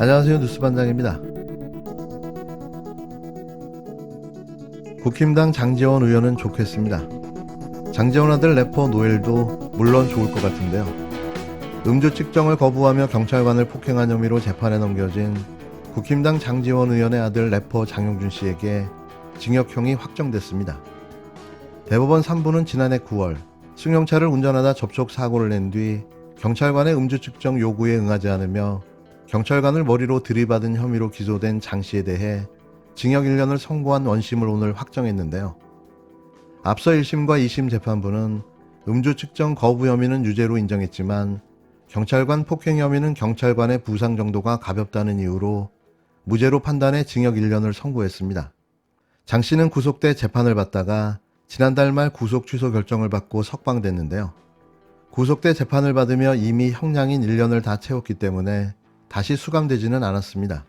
안녕하세요. 뉴스반장입니다. 국힘당 장제원 의원은 좋겠습니다. 장제원 아들 래퍼 노엘도 물론 좋을 것 같은데요. 음주 측정을 거부하며 경찰관을 폭행한 혐의로 재판에 넘겨진 국힘당 장제원 의원의 아들 래퍼 장용준 씨에게 징역형이 확정됐습니다. 대법원 3부는 지난해 9월 승용차를 운전하다 접촉 사고를 낸 뒤 경찰관의 음주 측정 요구에 응하지 않으며 경찰관을 머리로 들이받은 혐의로 기소된 장 씨에 대해 징역 1년을 선고한 원심을 오늘 확정했는데요. 앞서 1심과 2심 재판부는 음주 측정 거부 혐의는 유죄로 인정했지만 경찰관 폭행 혐의는 경찰관의 부상 정도가 가볍다는 이유로 무죄로 판단해 징역 1년을 선고했습니다. 장 씨는 구속돼 재판을 받다가 지난달 말 구속 취소 결정을 받고 석방됐는데요. 구속돼 재판을 받으며 이미 형량인 1년을 다 채웠기 때문에 다시 수감되지는 않았습니다.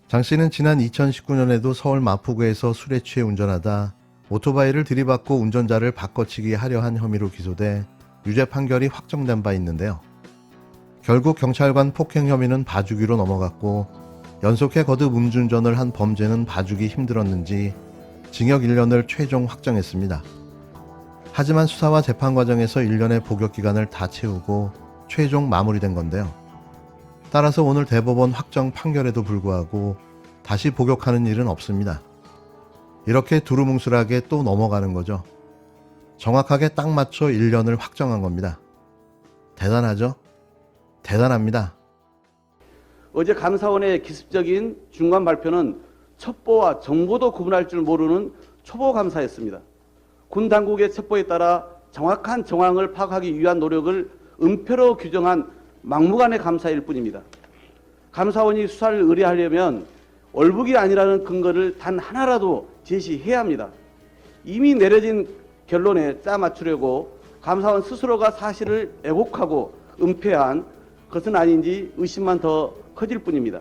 장 씨는 지난 2019년에도 서울 마포구에서 술에 취해 운전하다 오토바이를 들이받고 운전자를 바꿔치기 하려 한 혐의로 기소돼 유죄 판결이 확정된 바 있는데요. 결국 경찰관 폭행 혐의는 봐주기로 넘어갔고 연속해 거듭 음주운전을 한 범죄는 봐주기 힘들었는지 징역 1년을 최종 확정했습니다. 하지만 수사와 재판 과정에서 1년의 복역기간을 다 채우고 최종 마무리된 건데요. 따라서 오늘 대법원 확정 판결에도 불구하고 다시 복역하는 일은 없습니다. 이렇게 두루뭉술하게 또 넘어가는 거죠. 정확하게 딱 맞춰 1년을 확정한 겁니다. 대단하죠? 대단합니다. 어제 감사원의 기습적인 중간 발표는 첩보와 정보도 구분할 줄 모르는 초보 감사였습니다. 군 당국의 첩보에 따라 정확한 정황을 파악하기 위한 노력을 은폐로 규정한 막무가내 감사일 뿐입니다. 감사원이 수사를 의뢰하려면 얼북이 아니라는 근거를 단 하나라도 제시해야 합니다. 이미 내려진 결론에 짜 맞추려고 감사원 스스로가 사실을 왜곡하고 은폐한 것은 아닌지 의심만 더 커질 뿐입니다.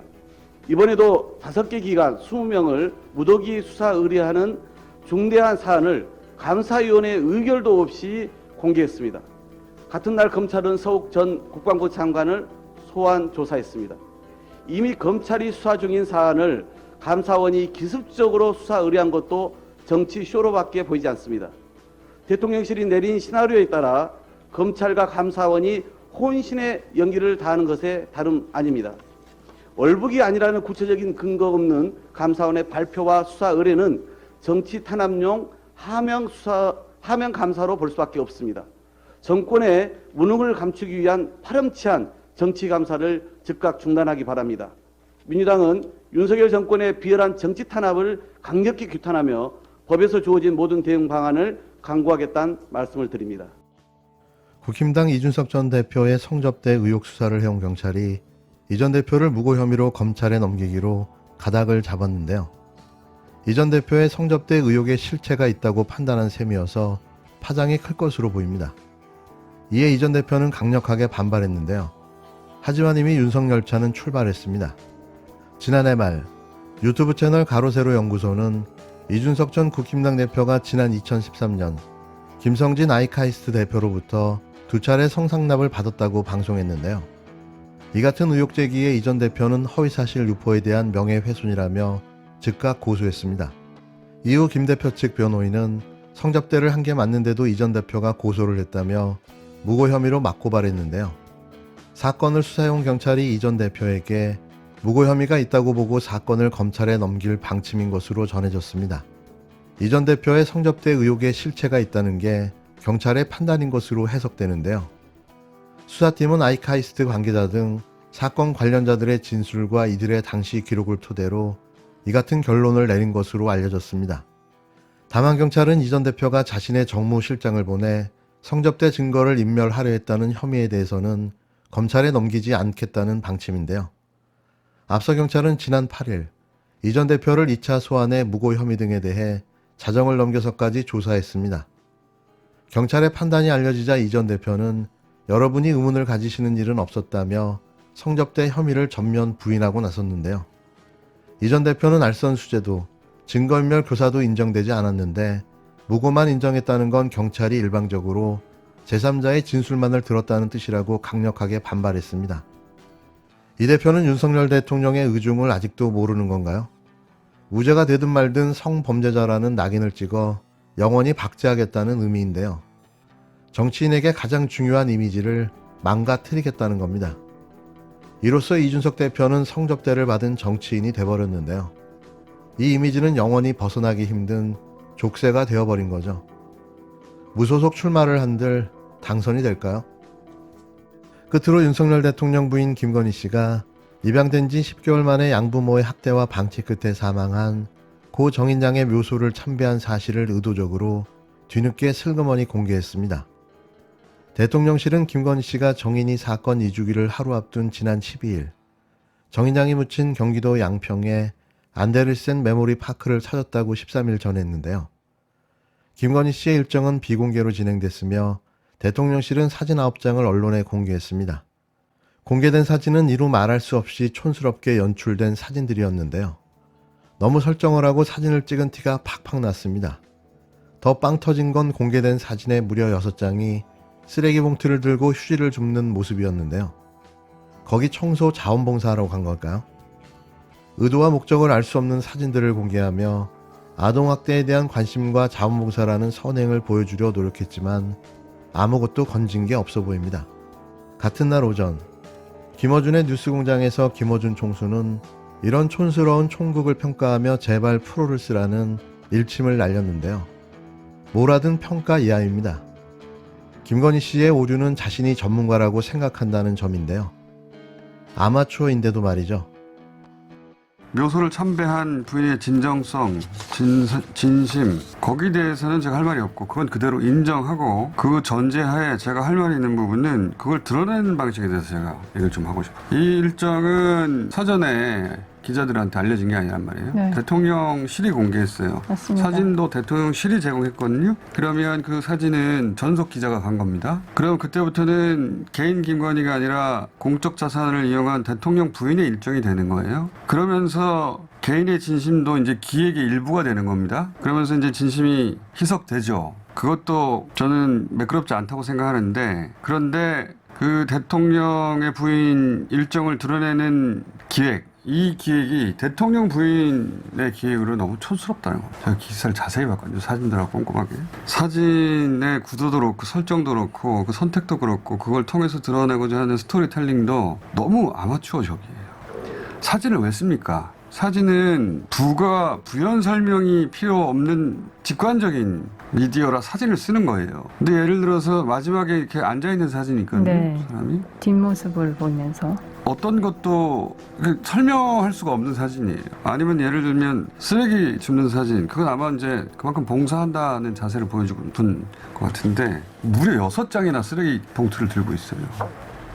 이번에도 5개 기관 20명을 무더기 수사 의뢰하는 중대한 사안을 감사위원회 의결도 없이 공개했습니다. 같은 날 검찰은 서욱 전 국방부 장관을 소환 조사했습니다. 이미 검찰이 수사 중인 사안을 감사원이 기습적으로 수사 의뢰한 것도 정치 쇼로밖에 보이지 않습니다. 대통령실이 내린 시나리오에 따라 검찰과 감사원이 혼신의 연기를 다하는 것에 다름 아닙니다. 얼북이 아니라는 구체적인 근거 없는 감사원의 발표와 수사 의뢰는 정치 탄압용 하명 감사로 볼 수밖에 없습니다. 정권의 무능을 감추기 위한 파렴치한 정치 감사를 즉각 중단하기 바랍니다. 민주당은 윤석열 정권의 비열한 정치 탄압을 강력히 규탄하며 법에서 주어진 모든 대응 방안을 강구하겠다는 말씀을 드립니다. 국힘당 이준석 전 대표의 성접대 의혹 수사를 해온 경찰이 이 전 대표를 무고 혐의로 검찰에 넘기기로 가닥을 잡았는데요. 이 전 대표의 성접대 의혹에 실체가 있다고 판단한 셈이어서 파장이 클 것으로 보입니다. 이에 이 전 대표는 강력하게 반발했는데요. 하지만 이미 윤석열차는 출발했습니다. 지난해 말 유튜브 채널 가로세로 연구소는 이준석 전 국힘당 대표가 지난 2013년 김성진 아이카이스트 대표로부터 2차례 성상납을 받았다고 방송했는데요. 이 같은 의혹 제기에 이 전 대표는 허위사실 유포에 대한 명예훼손이라며 즉각 고소했습니다. 이후 김 대표 측 변호인은 성접대를 한 게 맞는데도 이 전 대표가 고소를 했다며 무고 혐의로 맞고발했는데요. 사건을 수사해온 경찰이 이 전 대표에게 무고 혐의가 있다고 보고 사건을 검찰에 넘길 방침인 것으로 전해졌습니다. 이 전 대표의 성접대 의혹에 실체가 있다는 게 경찰의 판단인 것으로 해석되는데요. 수사팀은 아이카이스트 관계자 등 사건 관련자들의 진술과 이들의 당시 기록을 토대로 이 같은 결론을 내린 것으로 알려졌습니다. 다만 경찰은 이 전 대표가 자신의 정무실장을 보내 성접대 증거를 인멸하려 했다는 혐의에 대해서는 검찰에 넘기지 않겠다는 방침인데요. 앞서 경찰은 지난 8일 이 전 대표를 2차 소환해 무고 혐의 등에 대해 자정을 넘겨서까지 조사했습니다. 경찰의 판단이 알려지자 이 전 대표는 여러분이 의문을 가지시는 일은 없었다며 성접대 혐의를 전면 부인하고 나섰는데요. 이 전 대표는 알선 수재도 증거인멸 교사도 인정되지 않았는데 무고만 인정했다는 건 경찰이 일방적으로 제3자의 진술만을 들었다는 뜻이라고 강력하게 반발했습니다. 이 대표는 윤석열 대통령의 의중을 아직도 모르는 건가요? 무죄가 되든 말든 성범죄자라는 낙인을 찍어 영원히 박제하겠다는 의미인데요. 정치인에게 가장 중요한 이미지를 망가뜨리겠다는 겁니다. 이로써 이준석 대표는 성접대를 받은 정치인이 돼버렸는데요. 이 이미지는 영원히 벗어나기 힘든 족쇄가 되어버린 거죠. 무소속 출마를 한들 당선이 될까요? 끝으로 윤석열 대통령 부인 김건희 씨가 입양된 지 10개월 만에 양부모의 학대와 방치 끝에 사망한 고 정인장의 묘소를 참배한 사실을 의도적으로 뒤늦게 슬그머니 공개했습니다. 대통령실은 김건희 씨가 정인이 사건 이주기를 하루 앞둔 지난 12일 정인장이 묻힌 경기도 양평의 안데르센 메모리 파크를 찾았다고 13일 전했는데요. 김건희 씨의 일정은 비공개로 진행됐으며 대통령실은 사진 9장을 언론에 공개했습니다. 공개된 사진은 이루 말할 수 없이 촌스럽게 연출된 사진들이었는데요. 너무 설정을 하고 사진을 찍은 티가 팍팍 났습니다. 더 빵 터진 건 공개된 사진의 무려 6장이 쓰레기 봉투를 들고 휴지를 줍는 모습이었는데요. 거기 청소 자원봉사하러 간 걸까요? 의도와 목적을 알 수 없는 사진들을 공개하며 아동학대에 대한 관심과 자원봉사라는 선행을 보여주려 노력했지만 아무것도 건진 게 없어 보입니다. 같은 날 오전 김어준의 뉴스공장에서 김어준 총수는 이런 촌스러운 총국을 평가하며 제발 프로를 쓰라는 일침을 날렸는데요. 뭐라든 평가 이하입니다. 김건희 씨의 오류는 자신이 전문가라고 생각한다는 점인데요. 아마추어인데도 말이죠. 묘소를 참배한 부인의 진정성, 진심 거기에 대해서는 제가 할 말이 없고 그건 그대로 인정하고 그 전제하에 제가 할 말이 있는 부분은 그걸 드러내는 방식에 대해서 제가 얘기를 좀 하고 싶어요. 이 일정은 사전에 기자들한테 알려진 게 아니란 말이에요. 네. 대통령실이 공개했어요. 맞습니다. 사진도 대통령실이 제공했거든요. 그러면 그 사진은 전속 기자가 간 겁니다. 그럼 그때부터는 개인 김건희가 아니라 공적 자산을 이용한 대통령 부인의 일정이 되는 거예요. 그러면서 개인의 진심도 이제 기획의 일부가 되는 겁니다. 그러면서 이제 진심이 희석되죠. 그것도 저는 매끄럽지 않다고 생각하는데, 그런데 그 대통령의 부인 일정을 드러내는 기획, 이 기획이 대통령 부인의 기획으로 너무 촌스럽다는 겁니다. 제가 기사를 자세히 봤거든요. 사진들하고 꼼꼼하게. 사진의 구도도 그렇고 설정도 그렇고 그 선택도 그렇고 그걸 통해서 드러내고자 하는 스토리텔링도 너무 아마추어적이에요. 사진을 왜 씁니까? 사진은 부연 설명이 필요 없는 직관적인 미디어라 사진을 쓰는 거예요. 근데 예를 들어서 마지막에 이렇게 앉아있는 사진이 있거든요. 네. 사람이. 뒷모습을 보면서 어떤 것도 설명할 수가 없는 사진이에요. 아니면 예를 들면 쓰레기 줍는 사진. 그건 아마 이제 그만큼 봉사한다는 자세를 보여주고 둔 것 같은데 무려 6장이나 쓰레기 봉투를 들고 있어요.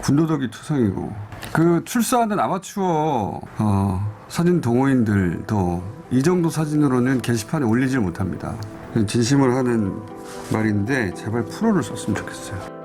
군더더기 투성이고. 그 출사하는 아마추어 사진 동호인들도 이 정도 사진으로는 게시판에 올리질 못합니다. 진심을 하는 말인데 제발 프로를 썼으면 좋겠어요.